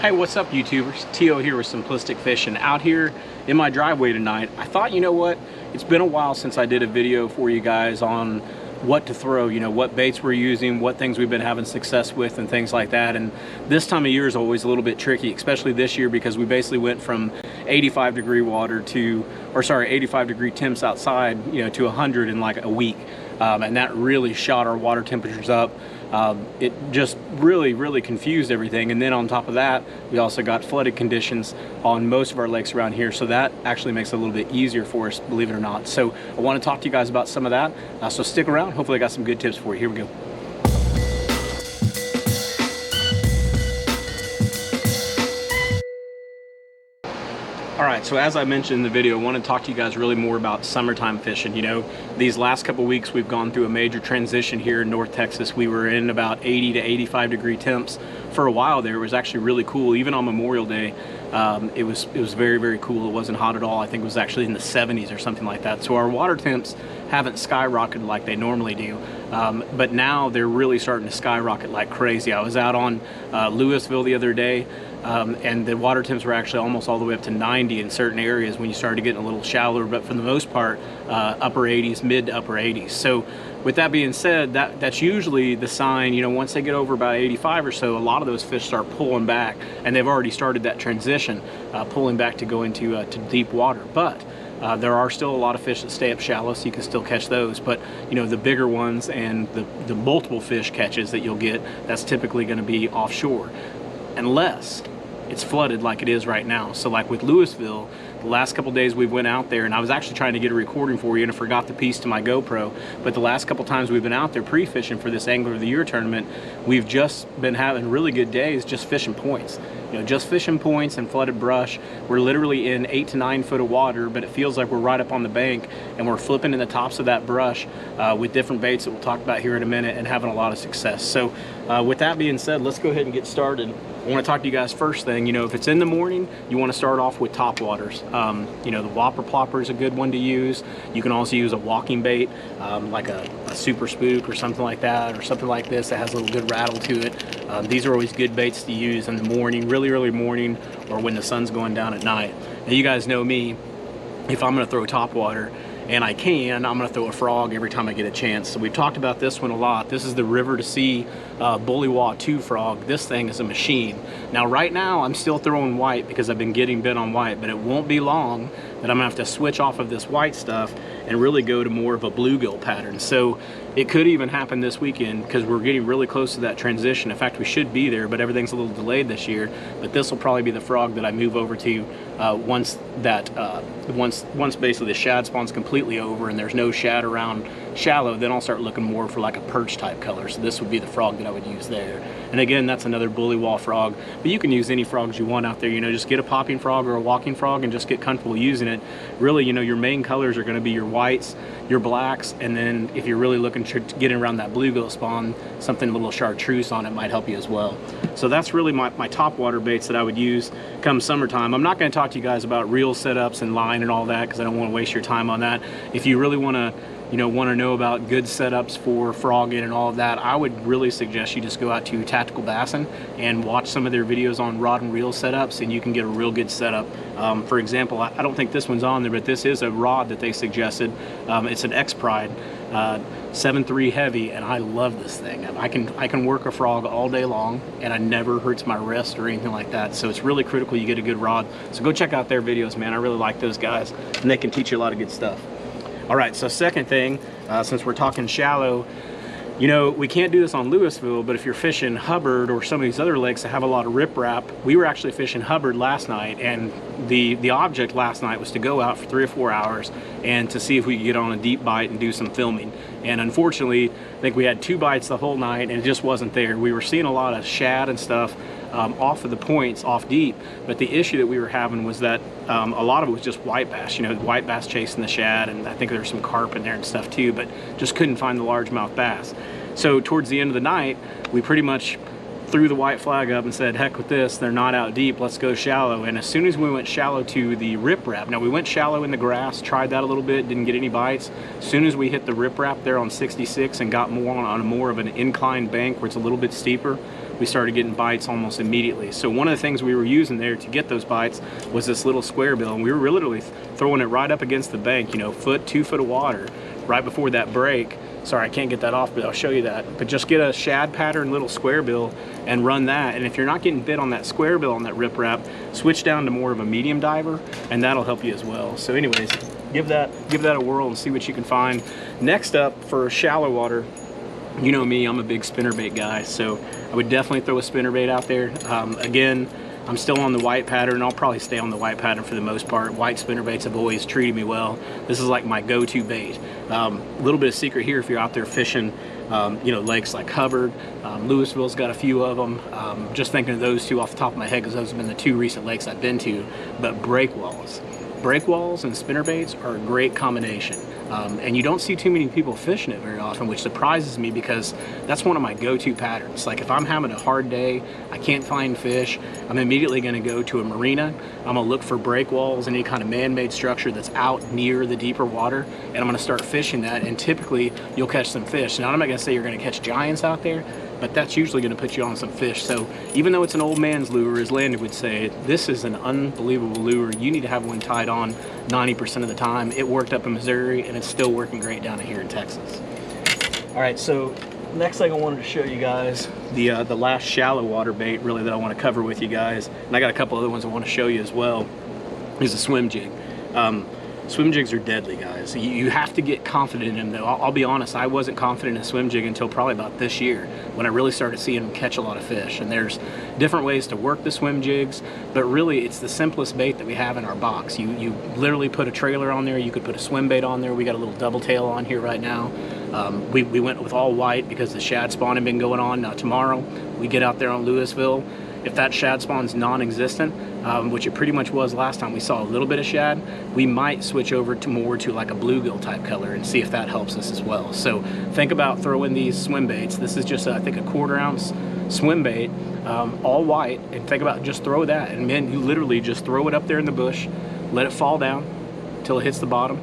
Hey, what's up YouTubers? T.O. here with Simplistic Fishing. Out here in my driveway tonight, I thought, you know what, it's been a while since I did a video for you guys on what to throw, you know, what baits we're using, what things we've been having success with and things like that. And this time of year is always a little bit tricky, especially this year, because we basically went from 85-degree water to, or sorry, 85-degree temps outside, you know, to 100 in like a week. And that really shot our water temperatures up. It just really confused everything. And then on top of that, we also got flooded conditions on most of our lakes around here, so that actually makes it a little bit easier for us, believe it or not. So I want to talk to you guys about some of that, so stick around. Hopefully I got some good tips for you. Here we go. All right, so as I mentioned in the video, I want to talk to you guys really more about summertime fishing. You know, these last couple weeks we've gone through a major transition here in North Texas. We were in about 80 to 85 degree temps for a while there. It was actually really cool. Even on Memorial Day, it was very cool. It wasn't hot at all. I think it was actually in the 70s or something like that. So our water temps haven't skyrocketed like they normally do. But now they're really starting to skyrocket like crazy. I was out on Louisville the other day, and the water temps were actually almost all the way up to 90 in certain areas when you started getting a little shallower, but for the most part, upper 80s, mid to upper 80s. So with that being said, that's usually the sign, you know, once they get over about 85 or so, a lot of those fish start pulling back, and they've already started that transition, pulling back to go into to deep water. But there are still a lot of fish that stay up shallow, so you can still catch those. But you know, the bigger ones and the multiple fish catches that you'll get, that's typically going to be offshore, unless it's flooded like it is right now. So like with Louisville, the last couple days we went out there, and I was actually trying to get a recording for you and I forgot the piece to my GoPro, but the last couple times we've been out there pre-fishing for this Angler of the Year tournament, we've just been having really good days just fishing points. You know, just fishing points and flooded brush. We're literally in 8 to 9 foot of water, but it feels like we're right up on the bank, and we're flipping in the tops of that brush with different baits that we'll talk about here in a minute, and having a lot of success. So with that being said, let's go ahead and get started. I want to talk to you guys first thing. You know, if it's in the morning, you want to start off with topwaters. You know, the Whopper Plopper is a good one to use. You can also use a walking bait, like a Super Spook or something like that, or something like this that has a little good rattle to it. These are always good baits to use in the morning, really early morning, or when the sun's going down at night. Now you guys know me, if I'm going to throw topwater, and I'm going to throw a frog every time I get a chance. So we've talked about this one a lot. This is the River to Sea Bullywah 2 frog. This thing is a machine. Now right now I'm still throwing white because I've been getting bit on white, but it won't be long that I'm gonna have to switch off of this white stuff and really go to more of a bluegill pattern. So it could even happen this weekend, because we're getting really close to that transition. In fact, we should be there, but everything's a little delayed this year. But this will probably be the frog that I move over to once basically the shad spawn's completely over and there's no shad around shallow. Then I'll start looking more for like a perch type color. So this would be the frog that I would use there. And again, that's another bullywah frog, but you can use any frogs you want out there. You know, just get a popping frog or a walking frog and just get comfortable using it. Really, you know, your main colors are going to be your whites, your blacks, and then if you're really looking to get around that bluegill spawn, something a little chartreuse on it might help you as well. So that's really my topwater baits that I would use come summertime. I'm not going to talk to you guys about reel setups and line and all that, because I don't want to waste your time on that. If you really want to, you know about good setups for frogging and all of that, I would really suggest you just go out to Tactical Bassin and watch some of their videos on rod and reel setups, and you can get a real good setup. For example, I don't think this one's on there, but this is a rod that they suggested. It's an X-Pride 7.3 heavy, and I love this thing. I can work a frog all day long, and it never hurts my wrist or anything like that. So it's really critical you get a good rod. So go check out their videos, man. I really like those guys, and they can teach you a lot of good stuff. All right, so second thing, since we're talking shallow, you know, we can't do this on Louisville, but if you're fishing Hubbard or some of these other lakes that have a lot of riprap, we were actually fishing Hubbard last night, and the object last night was to go out for 3 or 4 hours and to see if we could get on a deep bite and do some filming. And unfortunately, I think we had 2 bites the whole night, and it just wasn't there. We were seeing a lot of shad and stuff off of the points, off deep, but the issue that we were having was that a lot of it was just white bass, you know, white bass chasing the shad, and I think there's some carp in there and stuff too, but just couldn't find the largemouth bass. So towards the end of the night, we pretty much threw the white flag up and said, heck with this, they're not out deep, let's go shallow. And as soon as we went shallow to the riprap, now we went shallow in the grass, tried that a little bit, didn't get any bites. As soon as we hit the riprap there on 66 and got more on more of an inclined bank where it's a little bit steeper, we started getting bites almost immediately. So one of the things we were using there to get those bites was this little square bill, and we were literally throwing it right up against the bank, you know, 2 foot of water right before that break. Sorry, I can't get that off, but I'll show you that. But just get a shad pattern little square bill and run that. And if you're not getting bit on that square bill on that riprap, switch down to more of a medium diver, and that'll help you as well. So anyways, give that a whirl and see what you can find. Next up, for shallow water, you know me, I'm a big spinnerbait guy, so I would definitely throw a spinnerbait out there. Again, I'm still on the white pattern. I'll probably stay on the white pattern for the most part. White spinnerbaits have always treated me well. This is like my go-to bait. A little bit of secret here if you're out there fishing, you know, lakes like Hubbard. Louisville's got a few of them. Just thinking of those two off the top of my head because those have been the 2 recent lakes I've been to. But breakwalls. Breakwalls and spinnerbaits are a great combination. And you don't see too many people fishing it very often, which surprises me because that's one of my go-to patterns. Like if I'm having a hard day, I can't find fish, I'm immediately going to go to a marina. I'm going to look for breakwalls, any kind of man-made structure that's out near the deeper water, and I'm going to start fishing that, and typically you'll catch some fish. Now I'm not going to say you're going to catch giants out there, but that's usually going to put you on some fish. So even though it's an old man's lure, as Landon would say, this is an unbelievable lure. You need to have one tied on 90% of the time. It worked up in Missouri, and it's still working great down here in Texas. All right, so next thing I wanted to show you guys, the last shallow water bait really that I want to cover with you guys, and I got a couple other ones I want to show you as well, is a swim jig. Swim jigs are deadly, guys. You have to get confident in them, though. I'll be honest, I wasn't confident in a swim jig until probably about this year when I really started seeing them catch a lot of fish. And there's different ways to work the swim jigs, but really it's the simplest bait that we have in our box. You literally put a trailer on there, you could put a swim bait on there. We got a little double tail on here right now. We went with all white because the shad spawn had been going on. Now tomorrow we get out there on Louisville. If that shad spawn's non-existent, which it pretty much was last time we saw a little bit of shad, we might switch over to more to like a bluegill type color and see if that helps us as well. So think about throwing these swim baits. This is just I think a 1/4 ounce swim bait, all white, and think about just throw that, and then you literally just throw it up there in the bush, let it fall down until it hits the bottom,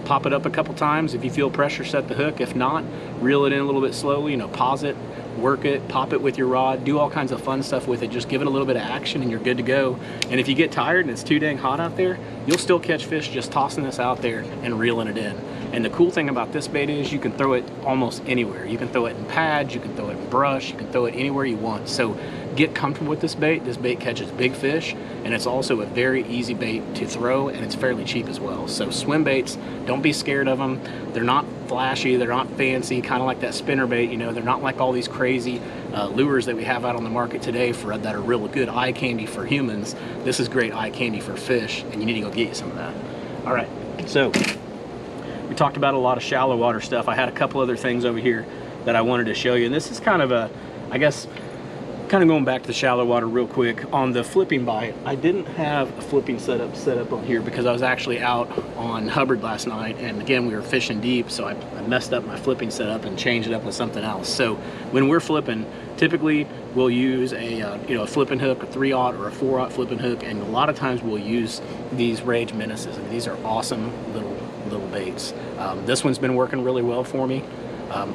pop it up a couple times. If you feel pressure, set the hook. If not, reel it in a little bit slowly, you know, pause it, work it, pop it with your rod, do all kinds of fun stuff with it. Just give it a little bit of action and you're good to go. And if you get tired and it's too dang hot out there, you'll still catch fish just tossing this out there and reeling it in. And the cool thing about this bait is you can throw it almost anywhere. You can throw it in pads, you can throw it in brush, you can throw it anywhere you want. So get comfortable with this bait. This bait catches big fish, and it's also a very easy bait to throw, and it's fairly cheap as well. So swim baits, don't be scared of them. They're not flashy, they're not fancy, kind of like that spinner bait, you know, they're not like all these crazy lures that we have out on the market today that are real good eye candy for humans. This is great eye candy for fish, and you need to go get you some of that. All right, so we talked about a lot of shallow water stuff. I had a couple other things over here that I wanted to show you, and this is kind of a, I guess, kind of going back to the shallow water real quick. On the flipping bite, I didn't have a flipping setup set up on here because I was actually out on Hubbard last night, and again we were fishing deep, so I messed up my flipping setup and changed it up with something else. So when we're flipping, typically we'll use a you know, a flipping hook, a 3/0 or a 4/0 flipping hook, and a lot of times we'll use these Rage Menaces. I mean, these are awesome little baits. This one's been working really well for me.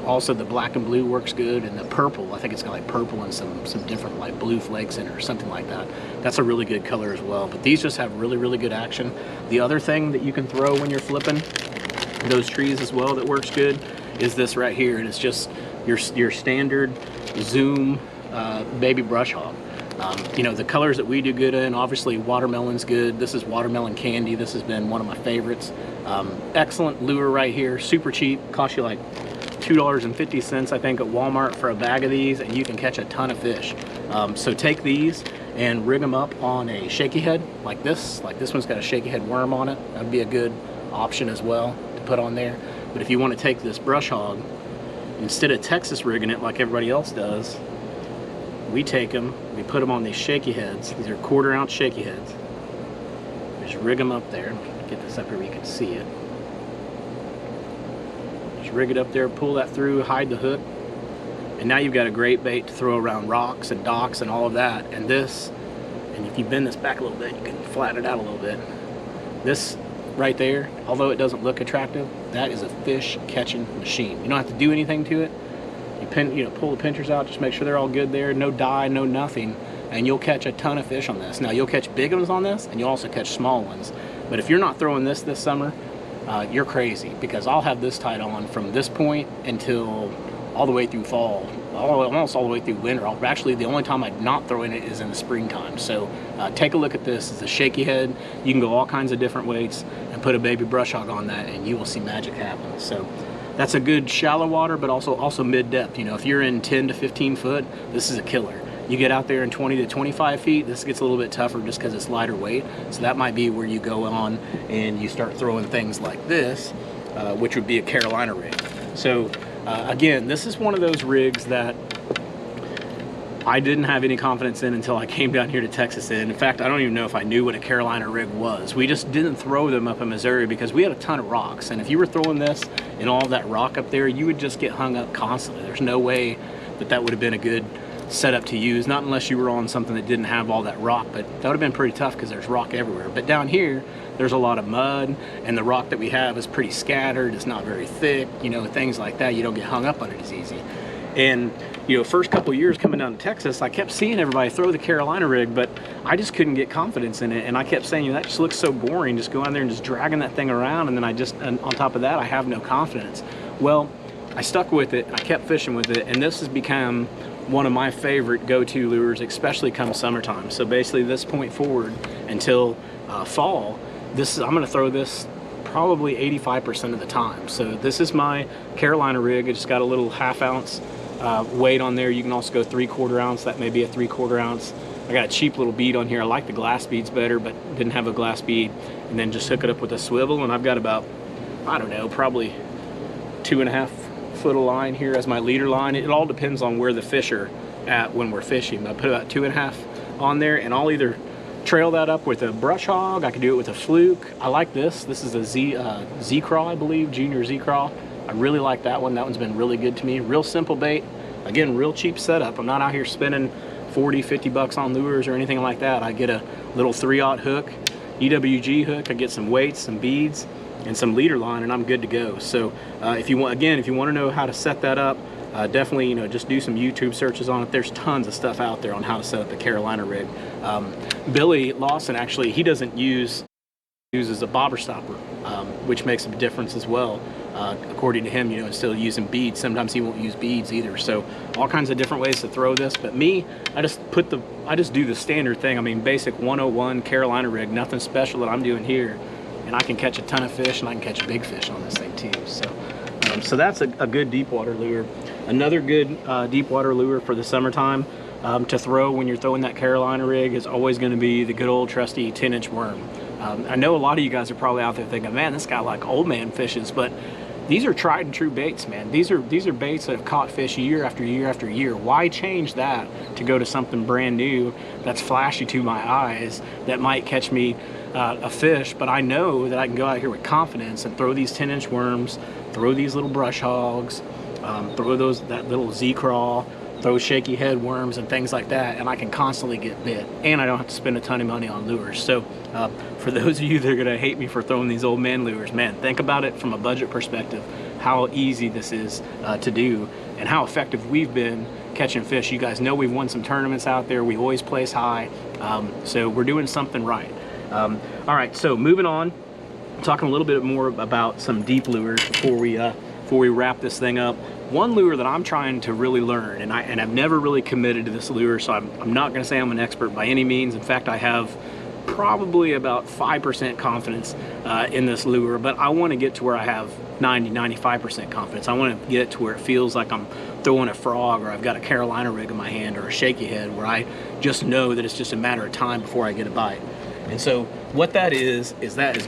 Also the black and blue works good, and the purple, I think it's got like purple and some different like blue flakes in it or something like that. That's a really good color as well, but these just have really good action. The other thing that you can throw when you're flipping those trees as well that works good is this right here, and it's just your standard Zoom baby brush hog. You know, the colors that we do good in, obviously watermelon's good. This is watermelon candy. This has been one of my favorites. Excellent lure right here, super cheap, cost you like $2.50 I think at Walmart for a bag of these, and you can catch a ton of fish. So take these and rig them up on a shaky head like this one's got a shaky head worm on it. That'd be a good option as well to put on there. But if you want to take this brush hog, instead of Texas rigging it like everybody else does, we take them, we put them on these shaky heads. These are 1/4 ounce shaky heads. Just rig them up there. Get this up here where you can see it. Just rig it up there, pull that through, hide the hook, and now you've got a great bait to throw around rocks and docks and all of that. And this, and if you bend this back a little bit, you can flatten it out a little bit. This right there, although it doesn't look attractive, that is a fish catching machine. You don't have to do anything to it. You pull the pinchers out, just make sure they're all good there, no dye, no nothing, and you'll catch a ton of fish on this. Now you'll catch big ones on this, and you'll also catch small ones. But if you're not throwing this summer, you're crazy, because I'll have this tied on from this point until all the way through fall, almost all the way through winter. Actually, the only time I'm not throwing it is in the springtime. So take a look at this. It's a shaky head. You can go all kinds of different weights and put a baby brush hog on that, and you will see magic happen. So that's a good shallow water, but also mid-depth. You know, if you're in 10 to 15 foot, this is a killer. You get out there in 20 to 25 feet, this gets a little bit tougher just because it's lighter weight. So that might be where you go on and you start throwing things like this, which would be a Carolina rig. So again, this is one of those rigs that I didn't have any confidence in until I came down here to Texas. And in fact, I don't even know if I knew what a Carolina rig was. We just didn't throw them up in Missouri because we had a ton of rocks. And if you were throwing this and all that rock up there, you would just get hung up constantly. There's no way that would have been a good setup to use, not unless you were on something that didn't have all that rock, but that would have been pretty tough because there's rock everywhere. But down here, there's a lot of mud, and the rock that we have is pretty scattered. It's not very thick, you know, things like that. You don't get hung up on it as easy. And, you know, first couple of years coming down to Texas, I kept seeing everybody throw the Carolina rig, but I just couldn't get confidence in it. And I kept saying, that just looks so boring, just going out there and just dragging that thing around. And then and on top of that, I have no confidence. Well, I stuck with it. I kept fishing with it, and this has become one of my favorite go-to lures, especially come summertime. So basically this point forward until fall, I'm gonna throw this probably 85% of the time. So this is my Carolina rig. It's got a little 1/2 ounce weight on there. You can also go 3/4 ounce. That may be a 3/4 ounce. I got a cheap little bead on here. I like the glass beads better, but didn't have a glass bead. And then just hook it up with a swivel, and I've got about, I don't know, probably 2.5 foot of line here as my leader line. It all depends on where the fish are at when we're fishing. I put about 2.5 on there, and I'll either trail that up with a brush hog. I can do it with a fluke. I like this. This is a Z-Craw, I believe, Junior Z-Craw. I really like that one. That one's been really good to me. Real simple bait. Again, real cheap setup. I'm not out here spending 40, 50 bucks on lures or anything like that. I get a little 3/0 hook, EWG hook. I get some weights, some beads, and some leader line, and I'm good to go. So if you want to know how to set that up, definitely, you know, just do some YouTube searches on it. There's tons of stuff out there on how to set up a Carolina rig. Billy Lawson, actually, he doesn't uses a bobber stopper, which makes a difference as well. According to him, you know, instead of using beads, sometimes he won't use beads either. So all kinds of different ways to throw this. But me, I just do the standard thing. I mean, basic 101 Carolina rig, nothing special that I'm doing here. And I can catch a ton of fish, and I can catch big fish on this thing too. So that's a good deep water lure. Another good deep water lure for the summertime to throw when you're throwing that Carolina rig is always going to be the good old trusty 10-inch worm. I know a lot of you guys are probably out there thinking, man, this guy like old man fishes, but these are tried and true baits, man. These are baits that have caught fish year after year after year. Why change that to go to something brand new that's flashy to my eyes that might catch me a fish? But I know that I can go out here with confidence and throw these 10-inch worms, throw these little brush hogs, throw that little Z-Craw, throw shaky head worms and things like that, and I can constantly get bit, and I don't have to spend a ton of money on lures. So for those of you that are gonna hate me for throwing these old man lures, man, think about it from a budget perspective, how easy this is to do and how effective we've been catching fish. You guys know we've won some tournaments out there. We always place high, so we're doing something right. All right, so moving on, talking a little bit more about some deep lures before we wrap this thing up. One lure that I'm trying to really learn, and I've never really committed to this lure, so I'm not going to say I'm an expert by any means. In fact, I have probably about 5% confidence in this lure, but I want to get to where I have 90-95% confidence. I want to get to where it feels like I'm throwing a frog, or I've got a Carolina rig in my hand, or a shaky head, where I just know that it's just a matter of time before I get a bite. And so what that is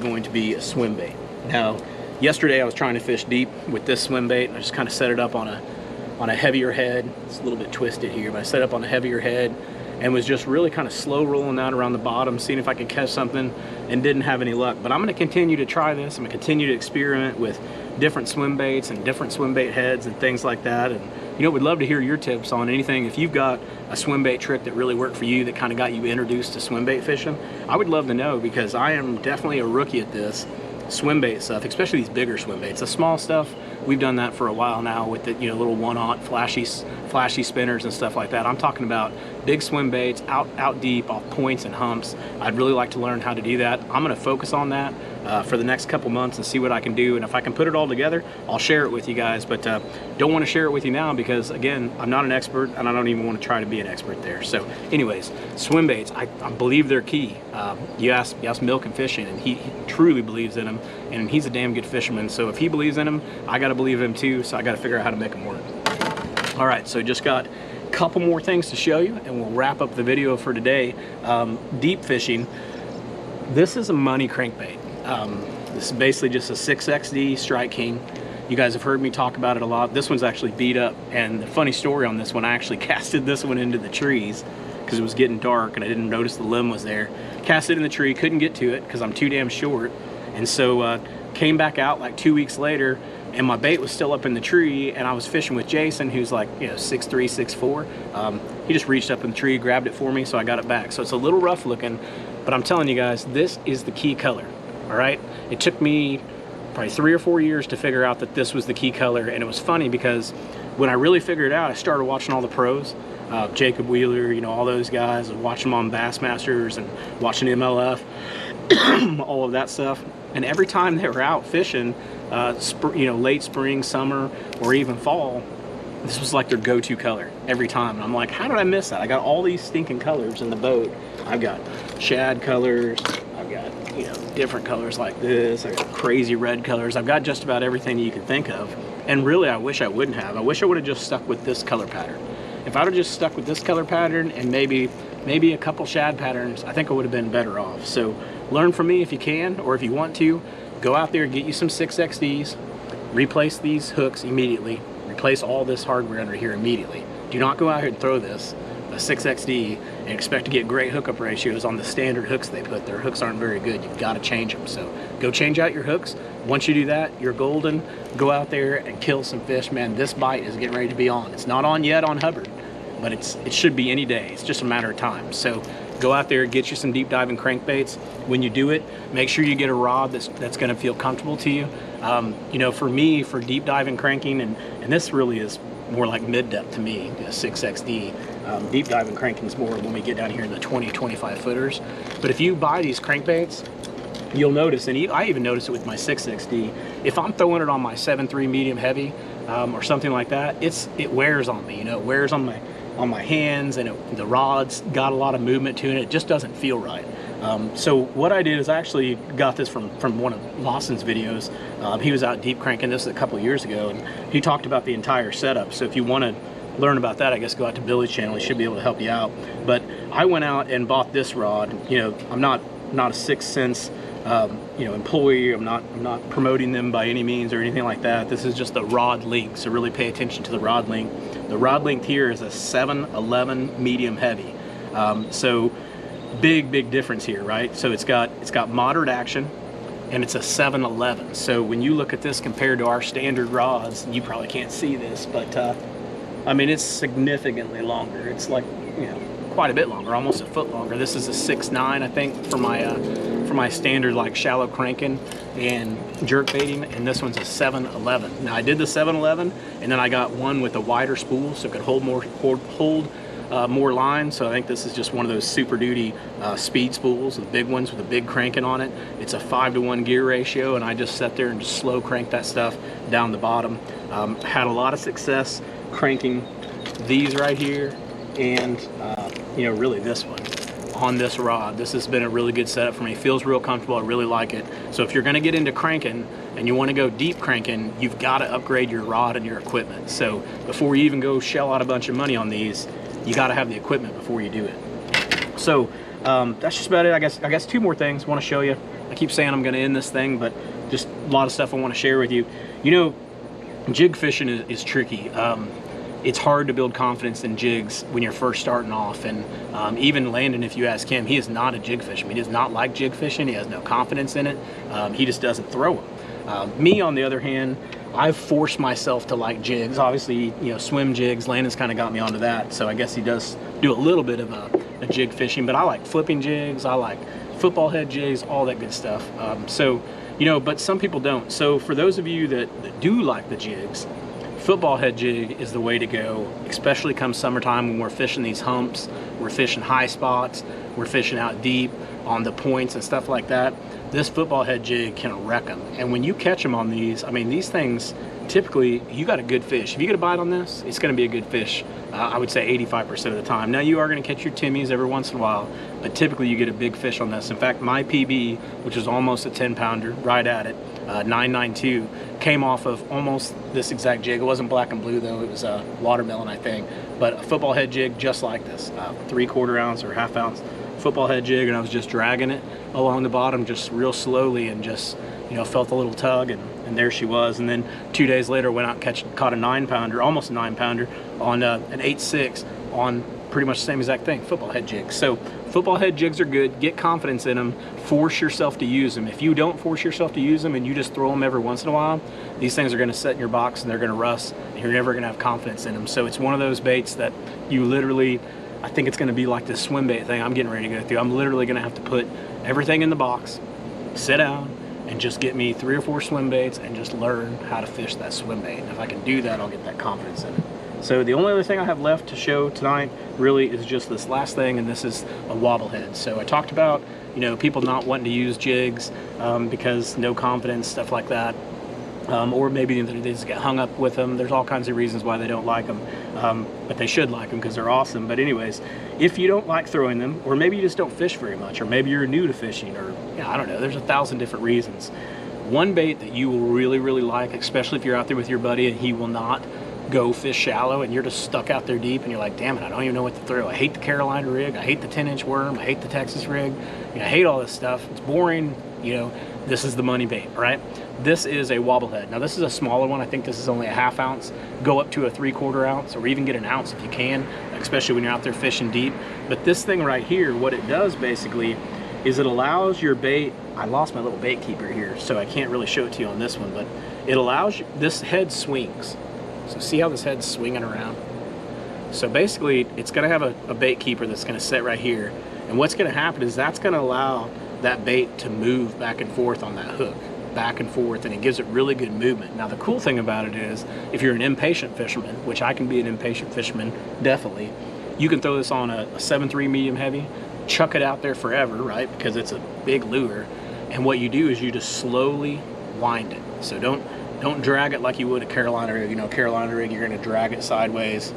going to be a swim bait. Now, yesterday I was trying to fish deep with this swim bait, and I just kind of set it up on a heavier head. It's a little bit twisted here, but I set it up on a heavier head and was just really kind of slow rolling out around the bottom, seeing if I could catch something, and didn't have any luck. But I'm going to continue to try this. I'm going to continue to experiment with different swim baits and different swim bait heads and things like that. And you know, we'd love to hear your tips on anything. If you've got a swim bait trick that really worked for you, that kind of got you introduced to swim bait fishing, I would love to know, because I am definitely a rookie at this. swim bait stuff, especially these bigger swim baits. The small stuff, we've done that for a while now with the, you know, little one-aught flashy spinners and stuff like that. I'm talking about big swim baits out deep off points and humps. I'd really like to learn how to do that. I'm going to focus on that for the next couple months and see what I can do, and if I can put it all together, I'll share it with you guys. But don't want to share it with you now because, again, I'm not an expert and I don't even want to try to be an expert there. So anyways, swim baits, I believe they're key. You ask Milk and Fishing, and he truly believes in them, and he's a damn good fisherman. So if he believes in them, I got to believe in him too. So I got to figure out how to make them work. All right, so just got a couple more things to show you and we'll wrap up the video for today. Deep fishing. This is a money crankbait. This is basically just a 6XD Strike King. You guys have heard me talk about it a lot. This one's actually beat up, and the funny story on this one, I actually casted this one into the trees because it was getting dark and I didn't notice the limb was there. Cast it in the tree, couldn't get to it because I'm too damn short, and so came back out like 2 weeks later and my bait was still up in the tree, and I was fishing with Jason, who's like, you know, 6'3", 6'4". He just reached up in the tree, grabbed it for me, so I got it back. So it's a little rough looking, but I'm telling you guys, this is the key color. All right, it took me probably 3 or 4 years to figure out that this was the key color, and it was funny because when I really figured it out, I started watching all the pros, Jacob Wheeler, you know, all those guys, watching them on Bassmasters and watching MLF, all of that stuff. And every time they were out fishing, you know, late spring, summer, or even fall, this was like their go-to color every time. And I'm like, how did I miss that? I got all these stinking colors in the boat. I've got shad colors, I've got, you know, different colors like this, I got crazy red colors, I've got just about everything you can think of. And really, I wish I wouldn't have. I wish I would have just stuck with this color pattern. If I would have just stuck with this color pattern and maybe a couple shad patterns, I think I would have been better off. So learn from me if you can, or if you want to, go out there, get you some 6XDs, replace these hooks immediately, replace all this hardware under here immediately. Do not go out here and throw this, a 6XD, and expect to get great hookup ratios on the standard hooks they put. Their hooks aren't very good. You've got to change them. So go change out your hooks. Once you do that, you're golden. Go out there and kill some fish, man. This bite is getting ready to be on. It's not on yet on Hubbard, but it should be any day. It's just a matter of time. So go out there, get you some deep diving crankbaits. When you do it, make sure you get a rod that's going to feel comfortable to you. You know, for me, for deep diving cranking, and this really is more like mid depth to me, 6XD. Deep diving cranking is more when we get down here in the 20, 25 footers. But if you buy these crankbaits, you'll notice, and I even notice it with my 6XD, if I'm throwing it on my 7.3 medium heavy or something like that, it wears on me. You know, it wears on my hands, and the rod's got a lot of movement to it. It just doesn't feel right. So what I did is I actually got this from one of Lawson's videos. He was out deep cranking this a couple of years ago, and he talked about the entire setup. So if you want to learn about that, I guess go out to Billy's channel. He should be able to help you out. But I went out and bought this rod. You know, I'm not a 6 Sense you know, employee. I'm not promoting them by any means or anything like that. This is just the rod length, so really pay attention to the rod length. The rod length here is a 7-11 medium heavy. So big difference here, right? So it's got moderate action, and it's a 7-11. So when you look at this compared to our standard rods, you probably can't see this, but I mean, it's significantly longer. It's like, you know, quite a bit longer, almost a foot longer. This is a 6'9", I think, for my standard like shallow cranking and jerk baiting, and this one's a 7-11. Now I did the 7-11, and then I got one with a wider spool so it could hold more line. So I think this is just one of those Super Duty speed spools, the big ones with a big cranking on it. It's a 5-to-1 gear ratio, and I just sat there and just slow crank that stuff down the bottom. Had a lot of success cranking these right here, and you know, really this one on this rod. This has been a really good setup for me. It feels real comfortable. I really like it. So if you're going to get into cranking and you want to go deep cranking, you've got to upgrade your rod and your equipment. So before you even go shell out a bunch of money on these, you got to have the equipment before you do it. So that's just about it. I guess 2 more things I want to show you. I keep saying I'm going to end this thing, but just a lot of stuff I want to share with you. You know, jig fishing is tricky. It's hard to build confidence in jigs when you're first starting off, and even Landon, if you ask him, he is not a jig fisherman. He does not like jig fishing. He has no confidence in it. He just doesn't throw them. Me, on the other hand, I've forced myself to like jigs. Obviously, you know, swim jigs. Landon's kind of got me onto that, so I guess he does do a little bit of a jig fishing, but I like flipping jigs. I like football head jigs, all that good stuff. So You know, but some people don't. So for those of you that do like the jigs, football head jig is the way to go, especially come summertime when we're fishing these humps, we're fishing high spots, we're fishing out deep on the points and stuff like that. This football head jig can wreck them. And when you catch them on these, I mean, these things, typically, you got a good fish. If you get a bite on this, it's gonna be a good fish. I would say 85% of the time. Now you are gonna catch your Timmies every once in a while, but typically you get a big fish on this. In fact, my PB, which is almost a 10 pounder, right at it, 992, came off of almost this exact jig. It wasn't black and blue though, it was a watermelon, I think. But a football head jig just like this, 3/4 ounce or half ounce football head jig, and I was just dragging it along the bottom just real slowly and just, you know, felt a little tug, and there she was. And then 2 days later went out and caught a 9 pounder, almost a 9 pounder on an 8.6 on pretty much the same exact thing, football head jigs. So football head jigs are good. Get confidence in them. Force yourself to use them. If you don't force yourself to use them and you just throw them every once in a while, these things are going to sit in your box and they're going to rust, and you're never going to have confidence in them. So it's one of those baits that you literally, I think it's going to be like this swim bait thing I'm getting ready to go through. I'm literally going to have to put everything in the box, sit down, and just get me 3 or 4 swim baits and just learn how to fish that swim bait. And if I can do that, I'll get that confidence in it. So the only other thing I have left to show tonight really is just this last thing, and this is a wobble head. So I talked about, you know, people not wanting to use jigs because no confidence, stuff like that. Or maybe they just get hung up with them. There's all kinds of reasons why they don't like them, but they should like them because they're awesome. But anyways, if you don't like throwing them, or maybe you just don't fish very much, or maybe you're new to fishing, or I don't know, there's 1,000 different reasons. One bait that you will really, really like, especially if you're out there with your buddy and he will not go fish shallow and you're just stuck out there deep and you're like, damn it, I don't even know what to throw. I hate the Carolina rig, I hate the 10-inch worm, I hate the Texas rig, you know, I hate all this stuff, it's boring, you know. This is the money bait, right? This is a wobble head. Now this is a smaller one. I think this is only a half ounce. Go up to a 3/4 ounce, or even get an ounce if you can, especially when you're out there fishing deep. But this thing right here, what it does basically is it allows your bait, I lost my little bait keeper here, so I can't really show it to you on this one, but it allows you, this head swings. So see how this head's swinging around? So basically, it's gonna have a bait keeper that's gonna sit right here. And what's gonna happen is that's gonna allow that bait to move back and forth on that hook, back and forth, and it gives it really good movement. Now the cool thing about it is, if you're an impatient fisherman, which I can be an impatient fisherman, definitely, you can throw this on a 7.3 medium heavy, chuck it out there forever, right? Because it's a big lure. And what you do is you just slowly wind it. So don't drag it like you would a Carolina rig. You know, Carolina rig, you're gonna drag it sideways,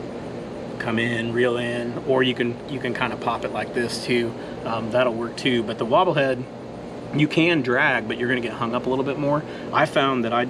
come in, reel in, or you can kind of pop it like this too. That'll work too. But the wobble head, you can drag, but you're gonna get hung up a little bit more. I found that I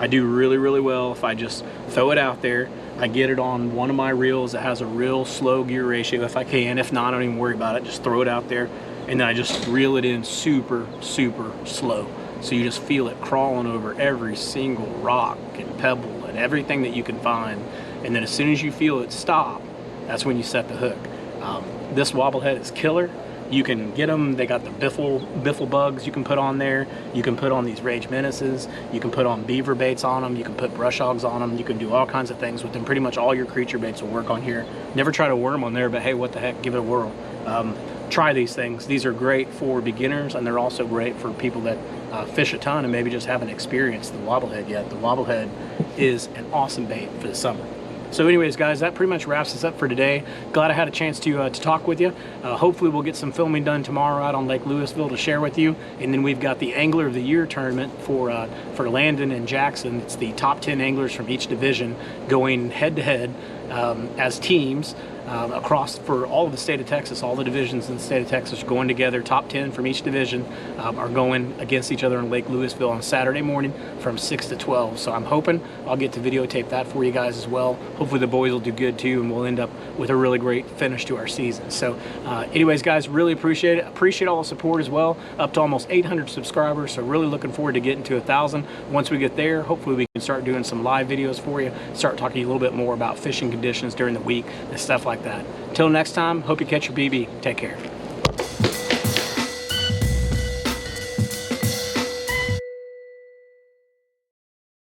do really, really well if I just throw it out there. I get it on one of my reels that has a real slow gear ratio if I can. If not, I don't even worry about it. Just throw it out there, and then I just reel it in super, super slow. So you just feel it crawling over every single rock and pebble and everything that you can find. And then as soon as you feel it stop, that's when you set the hook. This wobble head is killer. You can get them, they got the biffle bugs you can put on there. You can put on these rage menaces. You can put on beaver baits on them. You can put brush hogs on them. You can do all kinds of things with them. Pretty much all your creature baits will work on here. Never try to worm on there, but hey, what the heck, give it a whirl. Try these things. These are great for beginners, and they're also great for people that fish a ton and maybe just haven't experienced the wobble head yet. The wobble head is an awesome bait for the summer. So anyways, guys, that pretty much wraps us up for today. Glad I had a chance to talk with you. Hopefully we'll get some filming done tomorrow out on Lake Louisville to share with you. And then we've got the Angler of the Year tournament for Landon and Jackson. It's the top 10 anglers from each division going head-to-head as teams across for all of the state of Texas. All the divisions in the state of Texas are going together. Top 10 from each division are going against each other in Lake Louisville on Saturday morning from 6 to 12. So I'm hoping I'll get to videotape that for you guys as well. Hopefully the boys will do good too, and we'll end up with a really great finish to our season. So anyways, guys, really appreciate it. Appreciate all the support as well. Up to almost 800 subscribers, so really looking forward to getting to 1,000. Once we get there, hopefully we can start doing some live videos for you, start talking to you a little bit more about fishing conditions during the week and stuff like that. Until next time, hope you catch your BB. Take care.